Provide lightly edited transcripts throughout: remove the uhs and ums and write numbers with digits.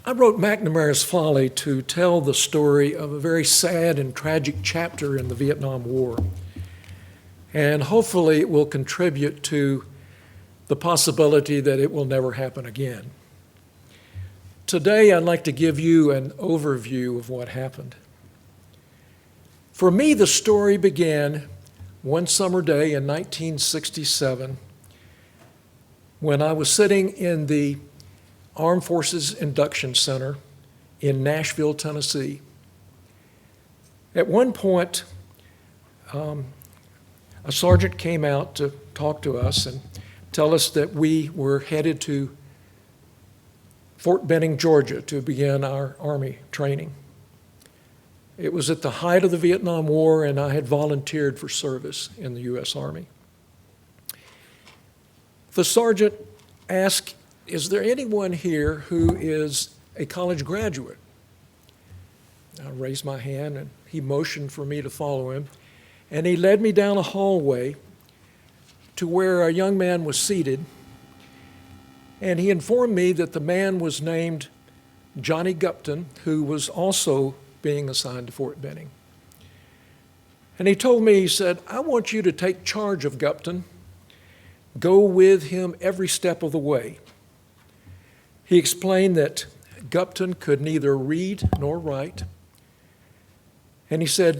I wrote McNamara's Folly to tell the story of a very sad and tragic chapter in the Vietnam War. And hopefully it will contribute to the possibility that it will never happen again. Today, I'd like to give you an overview of what happened. For me, the story began one summer day in 1967 when I was sitting in the Armed Forces Induction Center in Nashville, Tennessee. At one point, a sergeant came out to talk to us and tell us that we were headed to Fort Benning, Georgia, to begin our Army training. It was at the height of the Vietnam War, and I had volunteered for service in the U.S. Army. The sergeant asked, "Is there anyone here who is a college graduate?" I raised my hand, and he motioned for me to follow him, and he led me down a hallway to where a young man was seated, and he informed me that the man was named Johnny Guptan, who was also being assigned to Fort Benning. And he told me, he said, "I want you to take charge of Guptan. Go with him every step of the way." He explained that Guptan could neither read nor write. And he said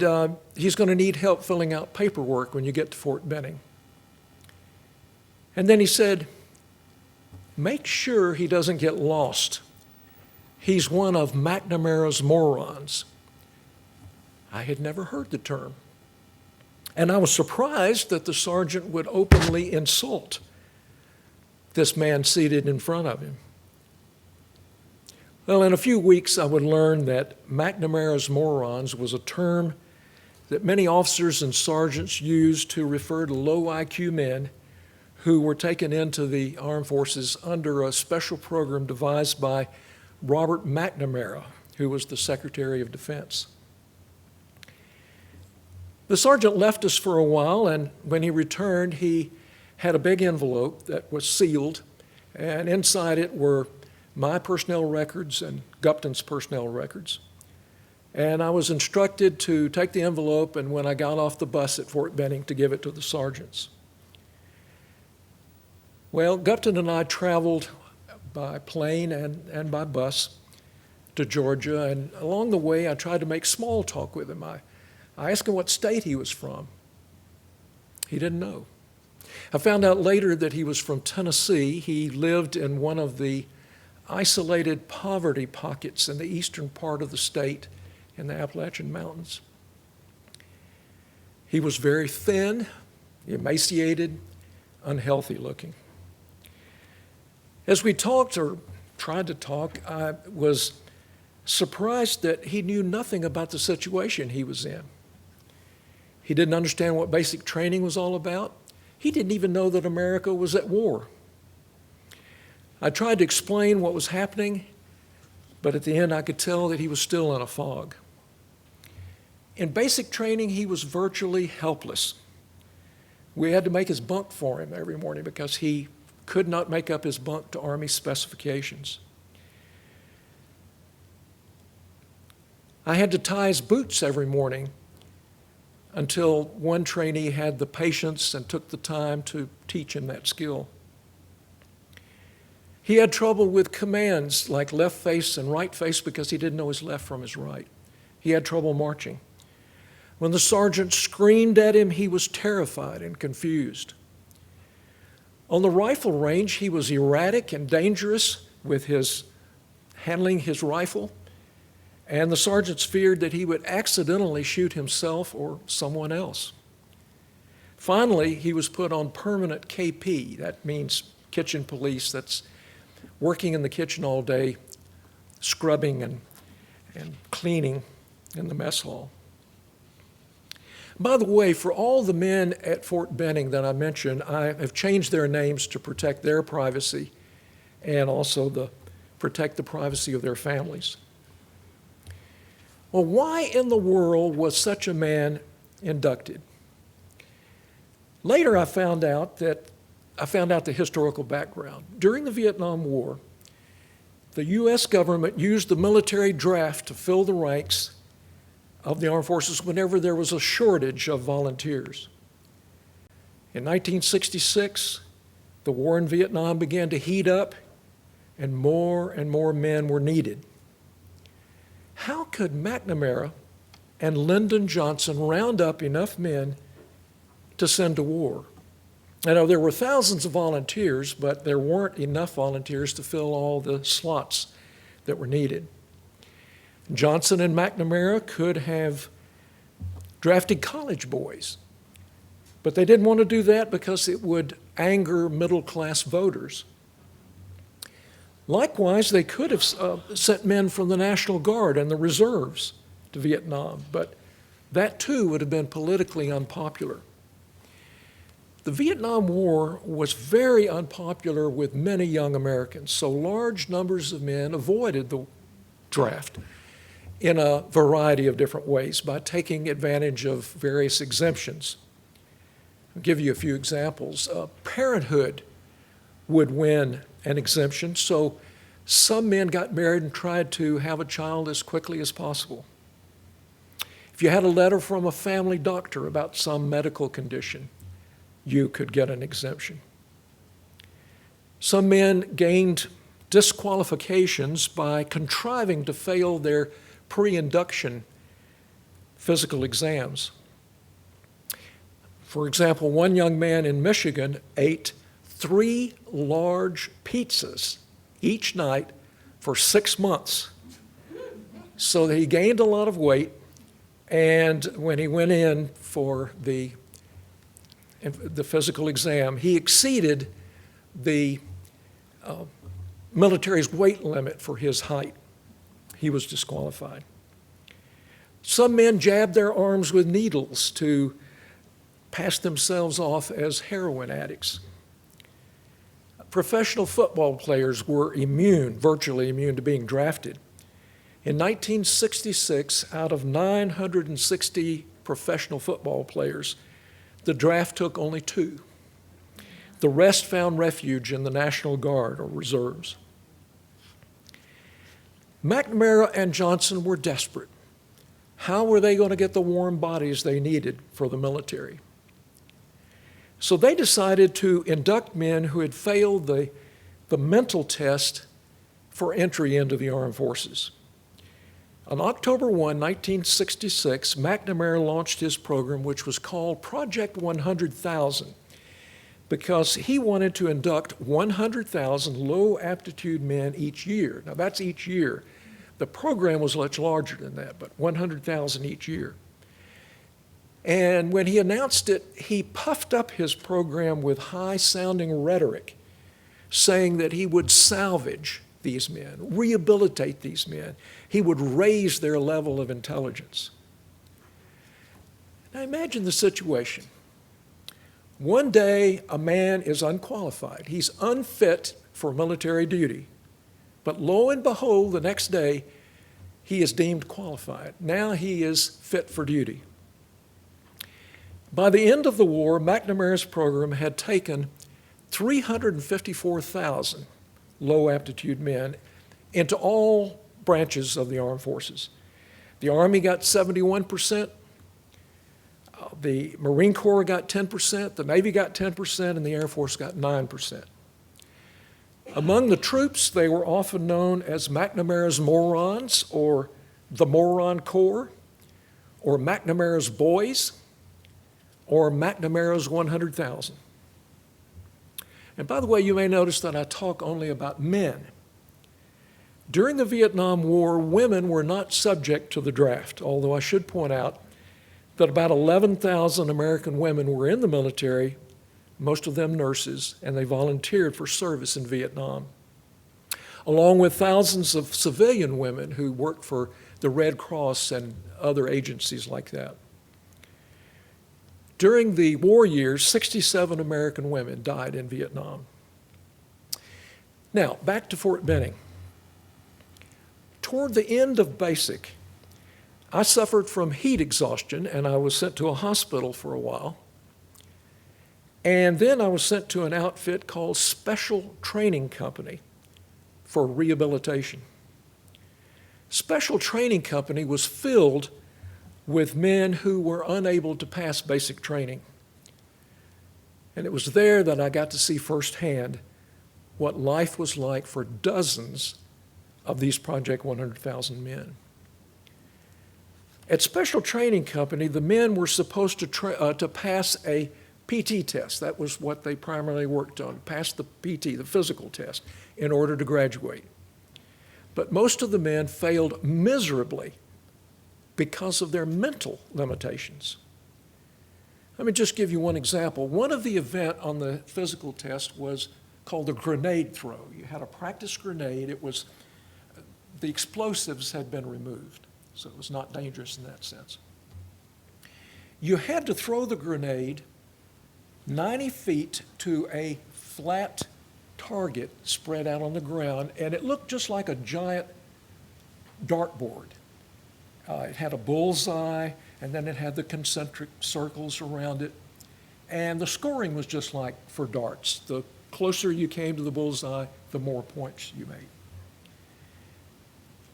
he's going to need help filling out paperwork when you get to Fort Benning. And then he said, "Make sure he doesn't get lost. He's one of McNamara's morons." I had never heard the term. And I was surprised that the sergeant would openly insult this man seated in front of him. Well, in a few weeks, I would learn that McNamara's morons was a term that many officers and sergeants used to refer to low IQ men who were taken into the armed forces under a special program devised by Robert McNamara, who was the Secretary of Defense. The sergeant left us for a while, and when he returned, he had a big envelope that was sealed, and inside it were my personnel records and Guptan's personnel records. And I was instructed to take the envelope, and when I got off the bus at Fort Benning, to give it to the sergeants. Well, Guptan and I traveled by plane and by bus to Georgia, and along the way I tried to make small talk with him. I asked him what state he was from. He didn't know. I found out later that he was from Tennessee. He lived in one of the isolated poverty pockets in the eastern part of the state in the Appalachian Mountains. He was very thin, emaciated, unhealthy looking. As we talked, or tried to talk, I was surprised that he knew nothing about the situation he was in. He didn't understand what basic training was all about. He didn't even know that America was at war. I tried to explain what was happening, but at the end I could tell that he was still in a fog. In basic training, he was virtually helpless. We had to make his bunk for him every morning because he could not make up his bunk to Army specifications. I had to tie his boots every morning until one trainee had the patience and took the time to teach him that skill. He had trouble with commands like left face and right face because he didn't know his left from his right. He had trouble marching. When the sergeant screamed at him, he was terrified and confused. On the rifle range, he was erratic and dangerous with his handling his rifle, and the sergeants feared that he would accidentally shoot himself or someone else. Finally, he was put on permanent KP. That means kitchen police. That's working in the kitchen all day, scrubbing and cleaning in the mess hall. By the way, for all the men at Fort Benning that I mentioned, I have changed their names to protect their privacy and also protect the privacy of their families. Well, why in the world was such a man inducted? Later I found out the historical background. During the Vietnam War, the U.S. government used the military draft to fill the ranks of the armed forces whenever there was a shortage of volunteers. In 1966, the war in Vietnam began to heat up, and more men were needed. How could McNamara and Lyndon Johnson round up enough men to send to war? I know there were thousands of volunteers, but there weren't enough volunteers to fill all the slots that were needed. Johnson and McNamara could have drafted college boys, but they didn't want to do that because it would anger middle-class voters. Likewise, they could have sent men from the National Guard and the reserves to Vietnam, but that too would have been politically unpopular. The Vietnam War was very unpopular with many young Americans, so large numbers of men avoided the draft in a variety of different ways by taking advantage of various exemptions. I'll give you a few examples. Parenthood would win an exemption, so some men got married and tried to have a child as quickly as possible. If you had a letter from a family doctor about some medical condition, you could get an exemption. Some men gained disqualifications by contriving to fail their pre-induction physical exams. For example, one young man in Michigan ate 3 large pizzas each night for 6 months. So that he gained a lot of weight, and when he went in for the physical exam, he exceeded the military's weight limit for his height. He was disqualified. Some men jabbed their arms with needles to pass themselves off as heroin addicts. Professional football players were virtually immune to being drafted. In 1966, out of 960 professional football players, the draft took only 2. The rest found refuge in the National Guard or reserves. McNamara and Johnson were desperate. How were they going to get the warm bodies they needed for the military? So they decided to induct men who had failed the mental test for entry into the armed forces. On October 1, 1966, McNamara launched his program, which was called Project 100,000, because he wanted to induct 100,000 low-aptitude men each year. Now, that's each year. The program was much larger than that, but 100,000 each year. And when he announced it, he puffed up his program with high-sounding rhetoric, saying that he would salvage these men, rehabilitate these men. He would raise their level of intelligence. Now imagine the situation. One day, a man is unqualified. He's unfit for military duty. But lo and behold, the next day, he is deemed qualified. Now he is fit for duty. By the end of the war, McNamara's program had taken 354,000 low-aptitude men into all branches of the armed forces. The Army got 71%, the Marine Corps got 10%, the Navy got 10%, and the Air Force got 9%. Among the troops, they were often known as McNamara's Morons, or the Moron Corps, or McNamara's Boys, or McNamara's 100,000. And by the way, you may notice that I talk only about men. During the Vietnam War, women were not subject to the draft, although I should point out that about 11,000 American women were in the military, most of them nurses, and they volunteered for service in Vietnam, along with thousands of civilian women who worked for the Red Cross and other agencies like that. During the war years, 67 American women died in Vietnam. Now, back to Fort Benning. Toward the end of basic, I suffered from heat exhaustion, and I was sent to a hospital for a while. And then I was sent to an outfit called Special Training Company, for rehabilitation. Special Training Company was filled with men who were unable to pass basic training. And it was there that I got to see firsthand what life was like for dozens of these Project 100,000 men. At Special Training Company, the men were supposed to pass a PT test. That was what they primarily worked on, pass the PT, the physical test, in order to graduate. But most of the men failed miserably because of their mental limitations. Let me just give you one example. One of the events on the physical test was called the grenade throw. You had a practice grenade. It was, the explosives had been removed, so it was not dangerous in that sense. You had to throw the grenade 90 feet to a flat target spread out on the ground, and it looked just like a giant dartboard. It had a bullseye, and then it had the concentric circles around it. And the scoring was just like for darts. The closer you came to the bullseye, the more points you made.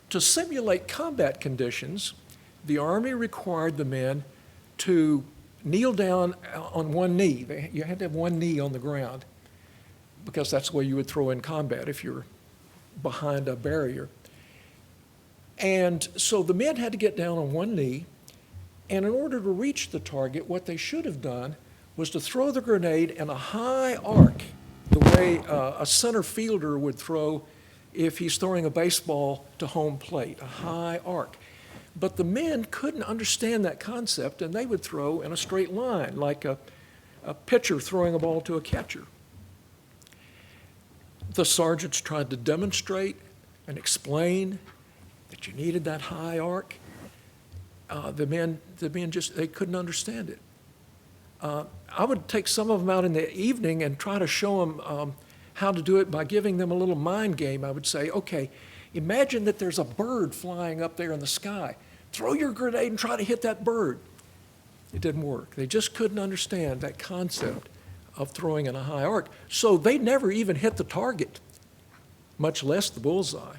To simulate combat conditions, the Army required the men to kneel down on one knee. You had to have one knee on the ground because that's the way you would throw in combat if you're behind a barrier. And so the men had to get down on one knee, and in order to reach the target, what they should have done was to throw the grenade in a high arc, the way a center fielder would throw if he's throwing a baseball to home plate, a high arc. But the men couldn't understand that concept, and they would throw in a straight line, like a pitcher throwing a ball to a catcher. The sergeants tried to demonstrate and explain that you needed that high arc. The men just, they couldn't understand it. I would take some of them out in the evening and try to show them how to do it by giving them a little mind game. I would say, okay, imagine that there's a bird flying up there in the sky. Throw your grenade and try to hit that bird. It didn't work. They just couldn't understand that concept of throwing in a high arc. So they never even hit the target, much less the bullseye.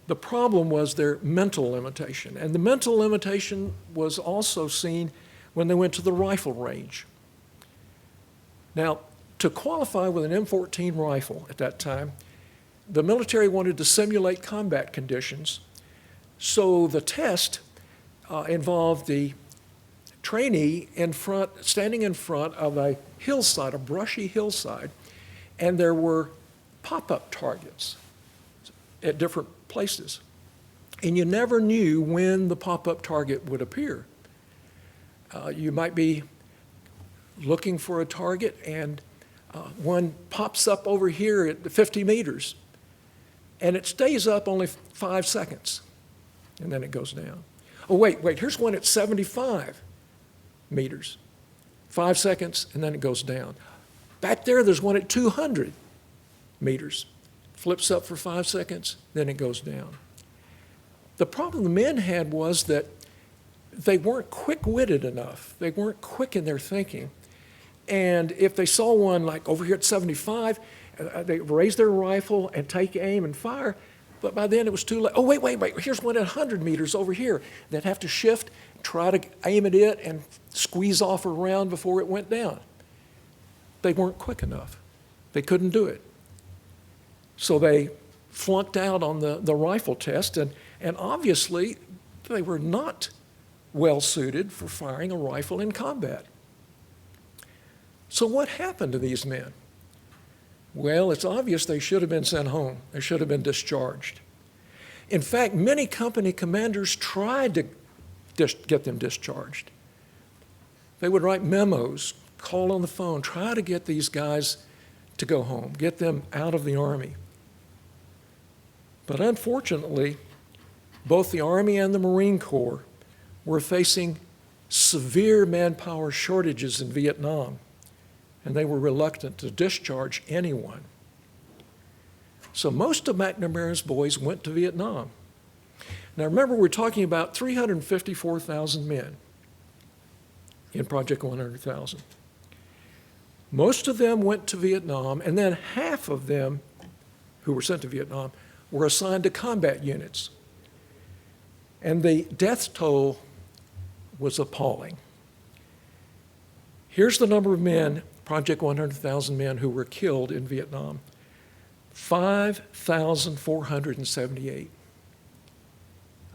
The problem was their mental limitation, and the mental limitation was also seen when they went to the rifle range. Now, to qualify with an M14 rifle at that time, the military wanted to simulate combat conditions, so the test involved the trainee standing in front of a hillside, a brushy hillside, and there were pop-up targets at different places. And you never knew when the pop-up target would appear. You might be looking for a target and one pops up over here at 50 meters and it stays up only 5 seconds and then it goes down. Oh, wait, here's one at 75 meters, 5 seconds, and then it goes down. Back there's one at 200 meters. Flips up for 5 seconds, then it goes down. The problem the men had was that they weren't quick-witted enough. They weren't quick in their thinking. And if they saw one like over here at 75, they raise their rifle and take aim and fire, but by then it was too late. Oh, wait, here's one at 100 meters over here. They'd have to shift, try to aim at it and squeeze off a round before it went down. They weren't quick enough. They couldn't do it. So they flunked out on the rifle test, and obviously they were not well suited for firing a rifle in combat. So what happened to these men? Well, it's obvious they should have been sent home. They should have been discharged. In fact, many company commanders tried to get them discharged. They would write memos, call on the phone, try to get these guys to go home, get them out of the Army. But unfortunately, both the Army and the Marine Corps were facing severe manpower shortages in Vietnam, and they were reluctant to discharge anyone. So most of McNamara's boys went to Vietnam. Now remember, we're talking about 354,000 men in Project 100,000. Most of them went to Vietnam, and then half of them who were sent to Vietnam were assigned to combat units. And the death toll was appalling. Here's the number of men, Project 100,000 men, who were killed in Vietnam. 5,478.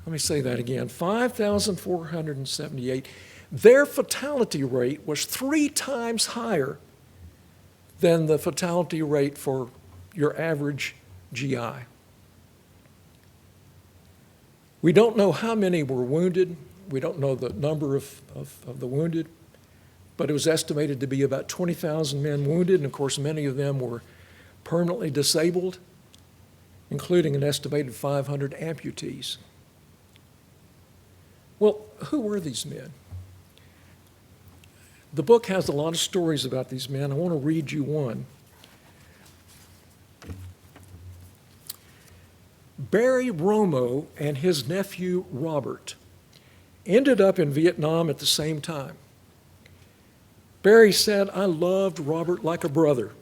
Let me say that again, 5,478. Their fatality rate was 3 times higher than the fatality rate for your average GI. We don't know how many were wounded. We don't know the number of the wounded, but it was estimated to be about 20,000 men wounded, and of course many of them were permanently disabled, including an estimated 500 amputees. Well, who were these men? The book has a lot of stories about these men. I want to read you one. Barry Romo and his nephew Robert ended up in Vietnam at the same time. Barry said, "I loved Robert like a brother.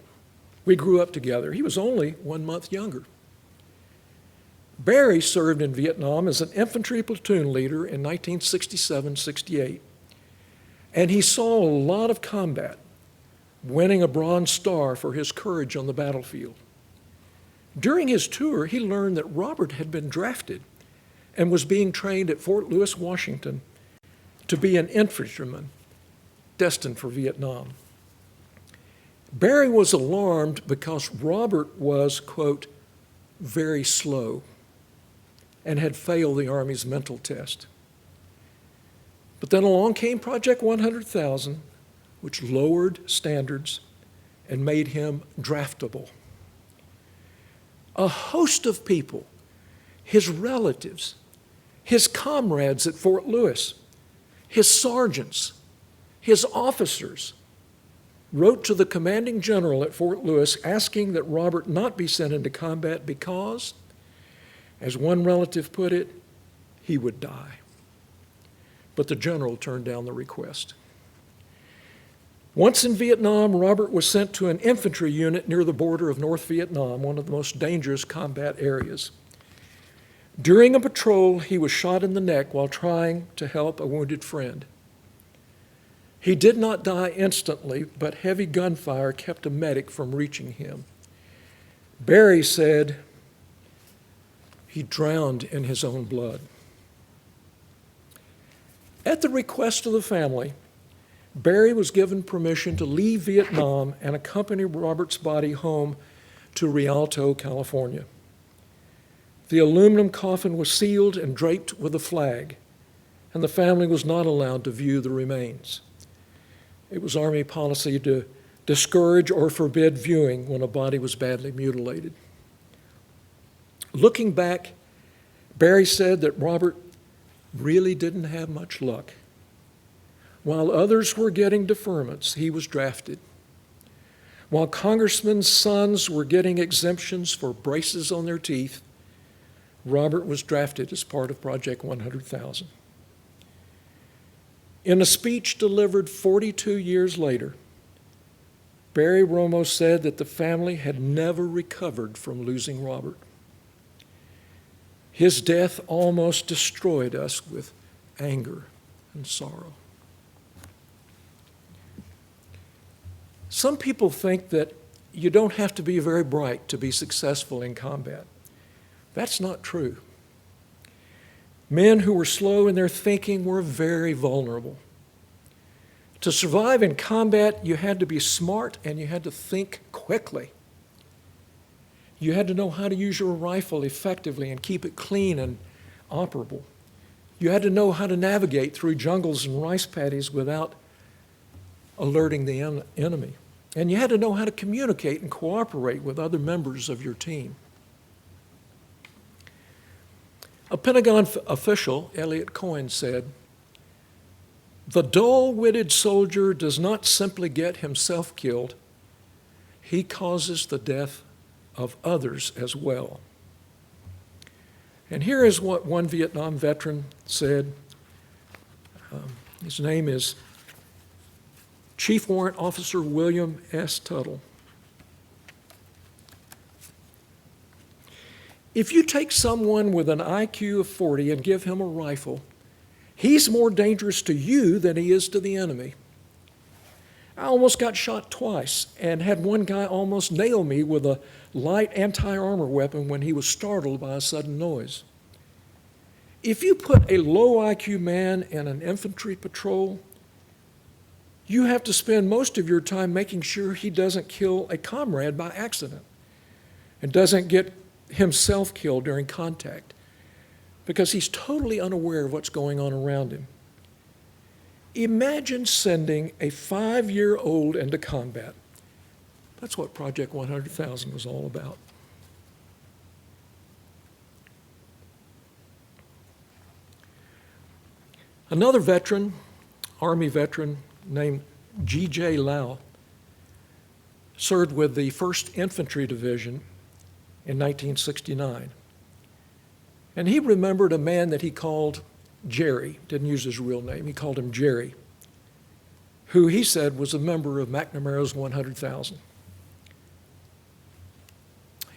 We grew up together." He was only 1 month younger. Barry served in Vietnam as an infantry platoon leader in 1967-68, and he saw a lot of combat, winning a Bronze Star for his courage on the battlefield. During his tour, he learned that Robert had been drafted and was being trained at Fort Lewis, Washington, to be an infantryman destined for Vietnam. Barry was alarmed because Robert was, quote, very slow and had failed the Army's mental test. But then along came Project 100,000, which lowered standards and made him draftable. A host of people, his relatives, his comrades at Fort Lewis, his sergeants, his officers, wrote to the commanding general at Fort Lewis asking that Robert not be sent into combat because, as one relative put it, he would die. But the general turned down the request. Once in Vietnam, Robert was sent to an infantry unit near the border of North Vietnam, one of the most dangerous combat areas. During a patrol, he was shot in the neck while trying to help a wounded friend. He did not die instantly, but heavy gunfire kept a medic from reaching him. Barry said he drowned in his own blood. At the request of the family, Barry was given permission to leave Vietnam and accompany Robert's body home to Rialto, California. The aluminum coffin was sealed and draped with a flag, and the family was not allowed to view the remains. It was Army policy to discourage or forbid viewing when a body was badly mutilated. Looking back, Barry said that Robert really didn't have much luck. While others were getting deferments, he was drafted. While congressmen's sons were getting exemptions for braces on their teeth, Robert was drafted as part of Project 100,000. In a speech delivered 42 years later, Barry Romo said that the family had never recovered from losing Robert. His death almost destroyed us with anger and sorrow. Some people think that you don't have to be very bright to be successful in combat. That's not true. Men who were slow in their thinking were very vulnerable. To survive in combat, you had to be smart and you had to think quickly. You had to know how to use your rifle effectively and keep it clean and operable. You had to know how to navigate through jungles and rice paddies without alerting the enemy. And you had to know how to communicate and cooperate with other members of your team. A Pentagon official, Elliot Cohen, said, "The dull-witted soldier does not simply get himself killed, he causes the death of others as well." And here is what one Vietnam veteran said. His name is Chief Warrant Officer William S. Tuttle. If you take someone with an IQ of 40 and give him a rifle, he's more dangerous to you than he is to the enemy. I almost got shot twice and had one guy almost nail me with a light anti-armor weapon when he was startled by a sudden noise. If you put a low IQ man in an infantry patrol, you have to spend most of your time making sure he doesn't kill a comrade by accident and doesn't get himself killed during contact because he's totally unaware of what's going on around him. Imagine sending a 5-year-old into combat. That's what Project 100,000 was all about. Another veteran, Army veteran named G.J. Lau, served with the 1st Infantry Division in 1969. And he remembered a man that he called Jerry, didn't use his real name, he called him Jerry, who he said was a member of McNamara's 100,000.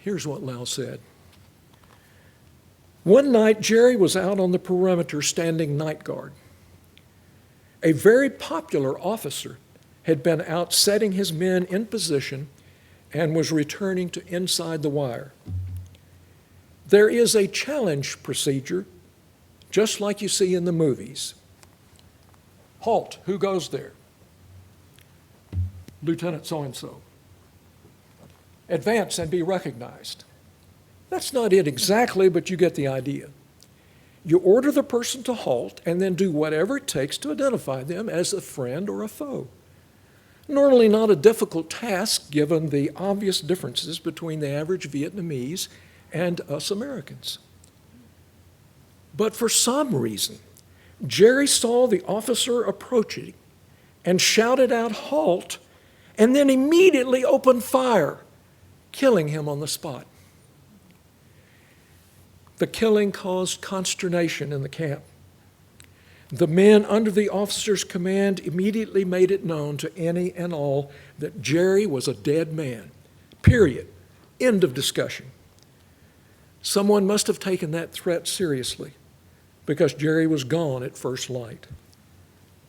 Here's what Lau said. One night, Jerry was out on the perimeter standing night guard. A very popular officer had been out setting his men in position and was returning to inside the wire. There is a challenge procedure, just like you see in the movies. Halt, who goes there? Lieutenant so-and-so. Advance and be recognized. That's not it exactly, but you get the idea. You order the person to halt and then do whatever it takes to identify them as a friend or a foe. Normally not a difficult task given the obvious differences between the average Vietnamese and us Americans. But for some reason, Jerry saw the officer approaching and shouted out, "Halt," and then immediately opened fire, killing him on the spot. The killing caused consternation in the camp. The men under the officer's command immediately made it known to any and all that Jerry was a dead man. Period. End of discussion. Someone must have taken that threat seriously because Jerry was gone at first light.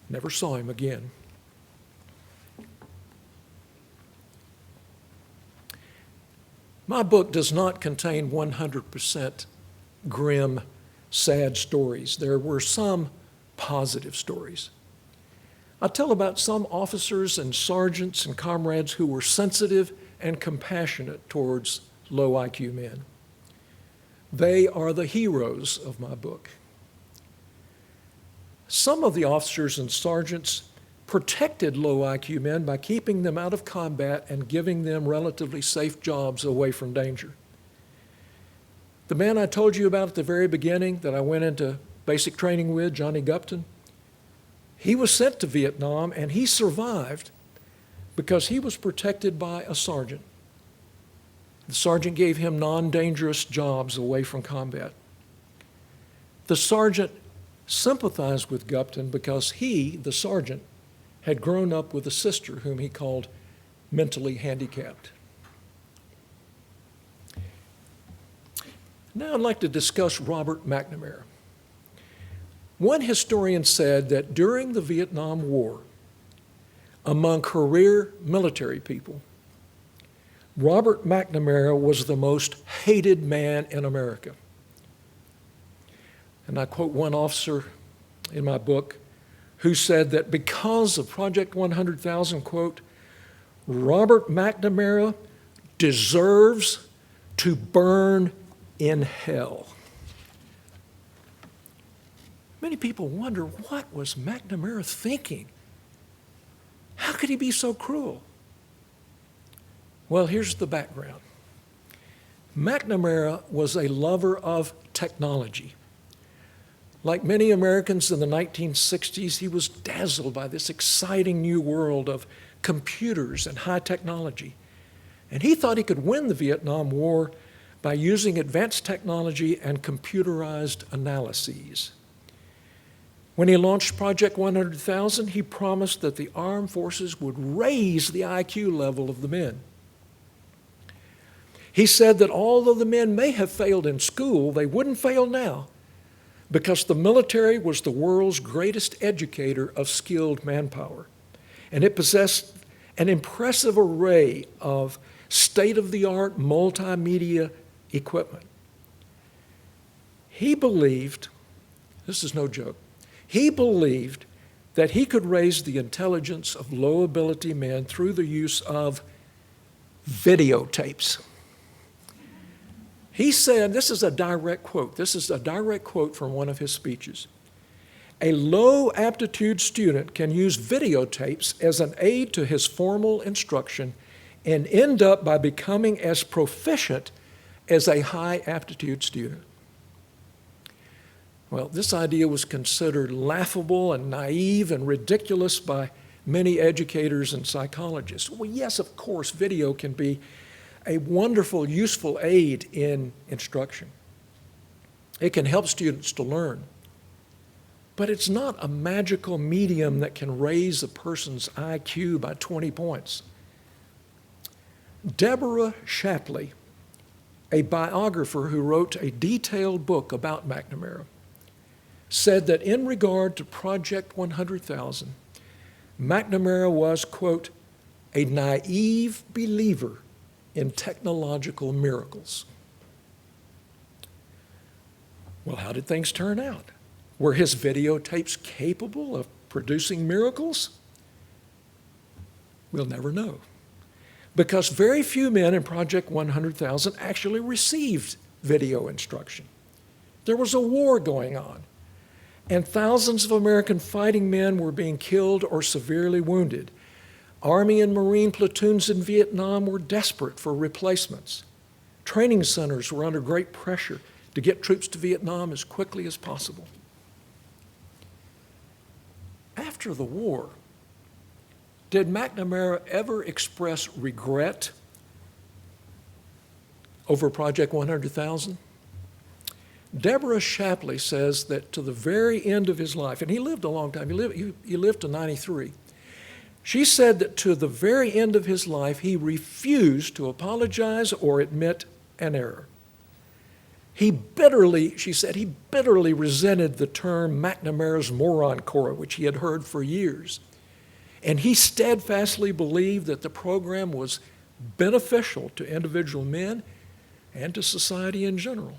Never saw him again. My book does not contain 100% grim, sad stories. There were some positive stories. I tell about some officers and sergeants and comrades who were sensitive and compassionate towards low IQ men. They are the heroes of my book. Some of the officers and sergeants protected low IQ men by keeping them out of combat and giving them relatively safe jobs away from danger. The man I told you about at the very beginning that I went into basic training with, Johnny Guptan, he was sent to Vietnam and he survived because he was protected by a sergeant. The sergeant gave him non-dangerous jobs away from combat. The sergeant sympathized with Guptan because he, the sergeant, had grown up with a sister whom he called mentally handicapped. Now I'd like to discuss Robert McNamara. One historian said that during the Vietnam War, among career military people, Robert McNamara was the most hated man in America. And I quote one officer in my book who said that because of Project 100,000, quote, Robert McNamara deserves to burn in hell. Many people wonder, what was McNamara thinking? How could he be so cruel? Well, here's the background. McNamara was a lover of technology. Like many Americans in the 1960s, he was dazzled by this exciting new world of computers and high technology. And he thought he could win the Vietnam War by using advanced technology and computerized analyses. When he launched Project 100,000, he promised that the armed forces would raise the IQ level of the men. He said that although the men may have failed in school, they wouldn't fail now because the military was the world's greatest educator of skilled manpower, and it possessed an impressive array of state-of-the-art multimedia equipment. He believed, this is no joke, he believed that he could raise the intelligence of low-ability men through the use of videotapes. He said, this is a direct quote from one of his speeches. A low-aptitude student can use videotapes as an aid to his formal instruction and end up by becoming as proficient as a high-aptitude student. Well, this idea was considered laughable and naive and ridiculous by many educators and psychologists. Well, yes, of course, video can be a wonderful, useful aid in instruction. It can help students to learn. But it's not a magical medium that can raise a person's IQ by 20 points. Deborah Shapley, a biographer who wrote a detailed book about McNamara, said that in regard to Project 100,000, McNamara was, quote, a naive believer in technological miracles. Well, how did things turn out? Were his videotapes capable of producing miracles? We'll never know, because very few men in Project 100,000 actually received video instruction. There was a war going on, and thousands of American fighting men were being killed or severely wounded. Army and Marine platoons in Vietnam were desperate for replacements. Training centers were under great pressure to get troops to Vietnam as quickly as possible. After the war, did McNamara ever express regret over Project 100,000? Deborah Shapley says that to the very end of his life, and he lived a long time, he lived to 93. She said that to the very end of his life, he refused to apologize or admit an error. She said he bitterly resented the term McNamara's moron corps, which he had heard for years. And he steadfastly believed that the program was beneficial to individual men and to society in general.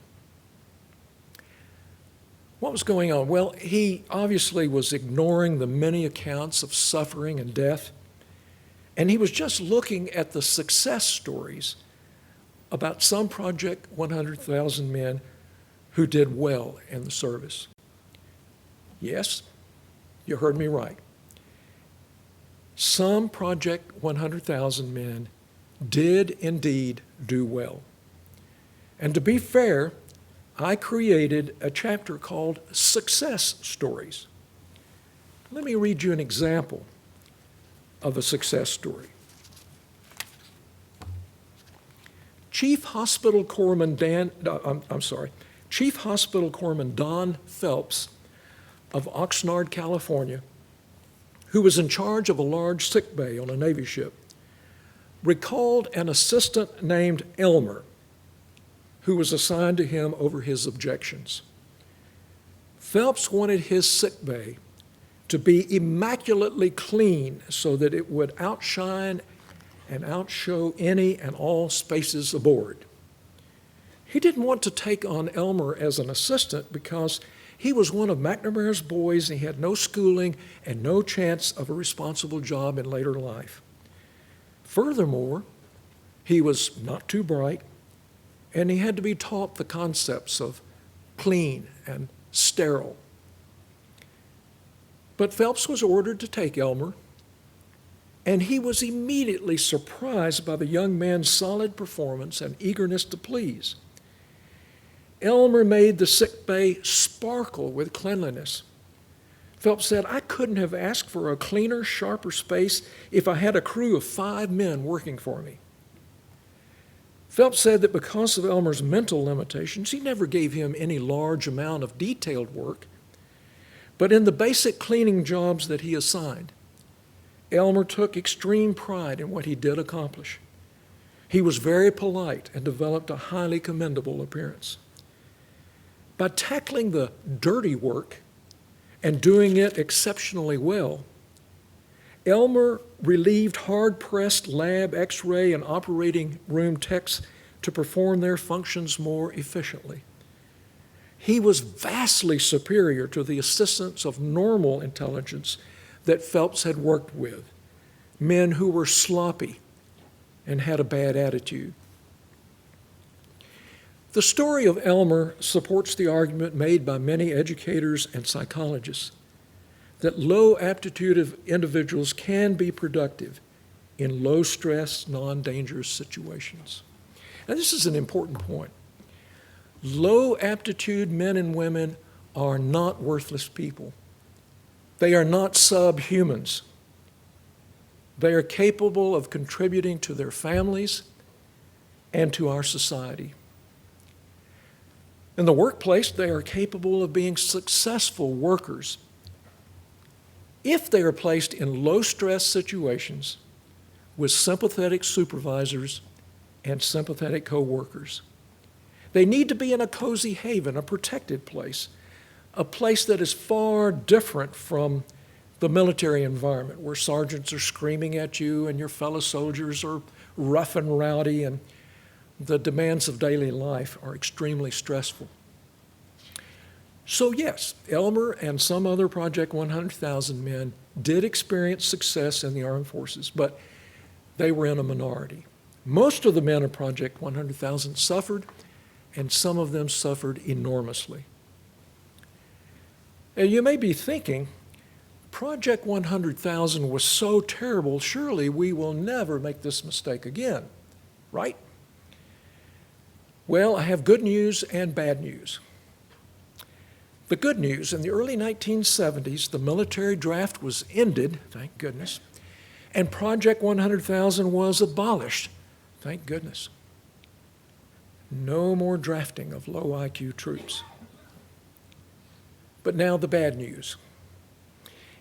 What was going on? Well, he obviously was ignoring the many accounts of suffering and death, and he was just looking at the success stories about some Project 100,000 men who did well in the service. Yes, you heard me right. Some Project 100,000 men did indeed do well. And to be fair, I created a chapter called Success Stories. Let me read you an example of a success story. Chief Hospital Corpsman Don Phelps of Oxnard, California, who was in charge of a large sick bay on a Navy ship, recalled an assistant named Elmer, who was assigned to him over his objections. Phelps wanted his sick bay to be immaculately clean so that it would outshine and outshow any and all spaces aboard. He didn't want to take on Elmer as an assistant because he was one of McNamara's boys and he had no schooling and no chance of a responsible job in later life. Furthermore, he was not too bright, and he had to be taught the concepts of clean and sterile. But Phelps was ordered to take Elmer, and he was immediately surprised by the young man's solid performance and eagerness to please. Elmer made the sick bay sparkle with cleanliness. Phelps said, "I couldn't have asked for a cleaner, sharper space if I had a crew of 5 men working for me." Phelps said that because of Elmer's mental limitations, he never gave him any large amount of detailed work. But in the basic cleaning jobs that he assigned, Elmer took extreme pride in what he did accomplish. He was very polite and developed a highly commendable appearance. By tackling the dirty work and doing it exceptionally well, Elmer relieved hard-pressed lab, X-ray, and operating room techs to perform their functions more efficiently. He was vastly superior to the assistants of normal intelligence that Phelps had worked with, men who were sloppy and had a bad attitude. The story of Elmer supports the argument made by many educators and psychologists that low-aptitude individuals can be productive in low-stress, non-dangerous situations. Now, this is an important point. Low-aptitude men and women are not worthless people. They are not subhumans. They are capable of contributing to their families and to our society. In the workplace, they are capable of being successful workers if they are placed in low-stress situations with sympathetic supervisors and sympathetic co-workers. They need to be in a cozy haven, a protected place, a place that is far different from the military environment where sergeants are screaming at you and your fellow soldiers are rough and rowdy and the demands of daily life are extremely stressful. So yes, Elmer and some other Project 100,000 men did experience success in the armed forces, but they were in a minority. Most of the men of Project 100,000 suffered, and some of them suffered enormously. And you may be thinking, Project 100,000 was so terrible, surely we will never make this mistake again, right? Well, I have good news and bad news. The good news, in the early 1970s, the military draft was ended, thank goodness, and Project 100,000 was abolished, thank goodness. No more drafting of low IQ troops. But now the bad news.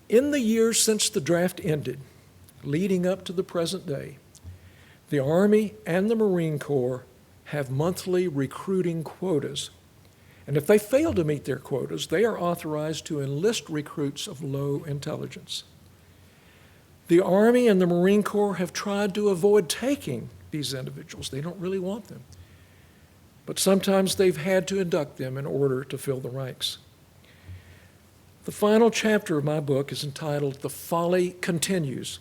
In the years since the draft ended, leading up to the present day, the Army and the Marine Corps have monthly recruiting quotas. And if they fail to meet their quotas, they are authorized to enlist recruits of low intelligence. The Army and the Marine Corps have tried to avoid taking these individuals. They don't really want them. But sometimes they've had to induct them in order to fill the ranks. The final chapter of my book is entitled "The Folly Continues."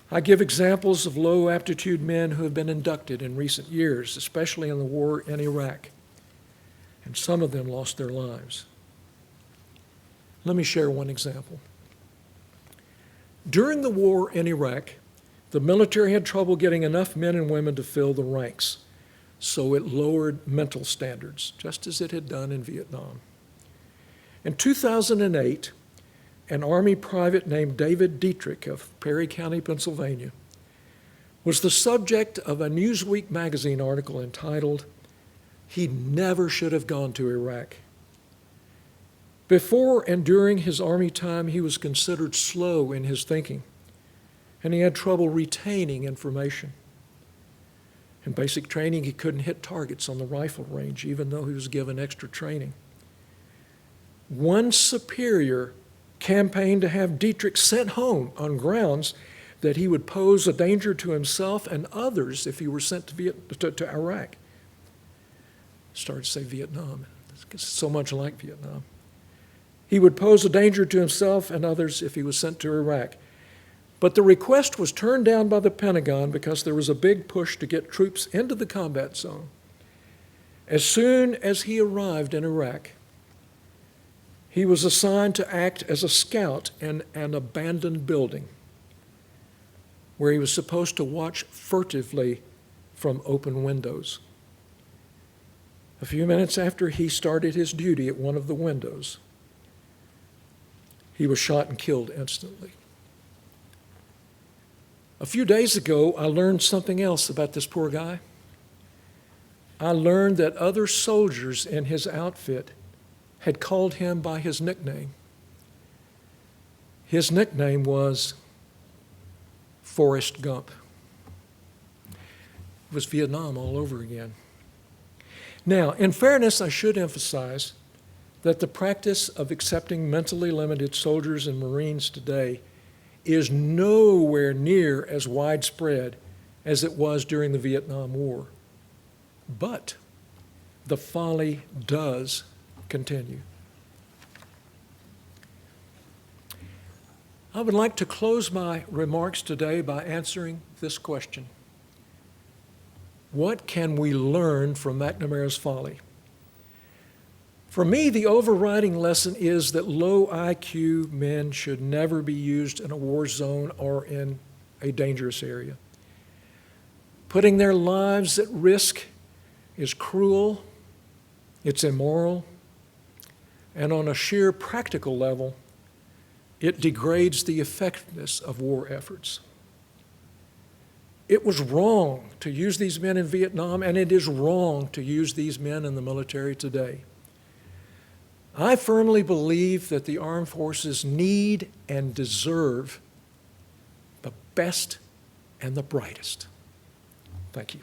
I give examples of low-aptitude men who have been inducted in recent years, especially in the war in Iraq, and some of them lost their lives. Let me share one example. During the war in Iraq, the military had trouble getting enough men and women to fill the ranks, so it lowered mental standards, just as it had done in Vietnam. In 2008, an Army private named David Dietrich of Perry County, Pennsylvania, was the subject of a Newsweek magazine article entitled, "He Never Should Have Gone to Iraq." Before and during his Army time, he was considered slow in his thinking, and he had trouble retaining information. In basic training, he couldn't hit targets on the rifle range, even though he was given extra training. One superior campaigned to have Dietrich sent home on grounds that he would pose a danger to himself and others if he were sent to Iraq. Started to say Vietnam. It's so much like Vietnam. He would pose a danger to himself and others if he was sent to Iraq. But the request was turned down by the Pentagon because there was a big push to get troops into the combat zone. As soon as he arrived in Iraq, he was assigned to act as a scout in an abandoned building where he was supposed to watch furtively from open windows. A few minutes after he started his duty at one of the windows, he was shot and killed instantly. A few days ago, I learned something else about this poor guy. I learned that other soldiers in his outfit had called him by his nickname. His nickname was Forrest Gump. It was Vietnam all over again. Now, in fairness, I should emphasize that the practice of accepting mentally limited soldiers and Marines today is nowhere near as widespread as it was during the Vietnam War. But the folly does continue. I would like to close my remarks today by answering this question. What can we learn from McNamara's Folly? For me, the overriding lesson is that low IQ men should never be used in a war zone or in a dangerous area. Putting their lives at risk is cruel, it's immoral, and on a sheer practical level, it degrades the effectiveness of war efforts. It was wrong to use these men in Vietnam, and it is wrong to use these men in the military today. I firmly believe that the armed forces need and deserve the best and the brightest. Thank you.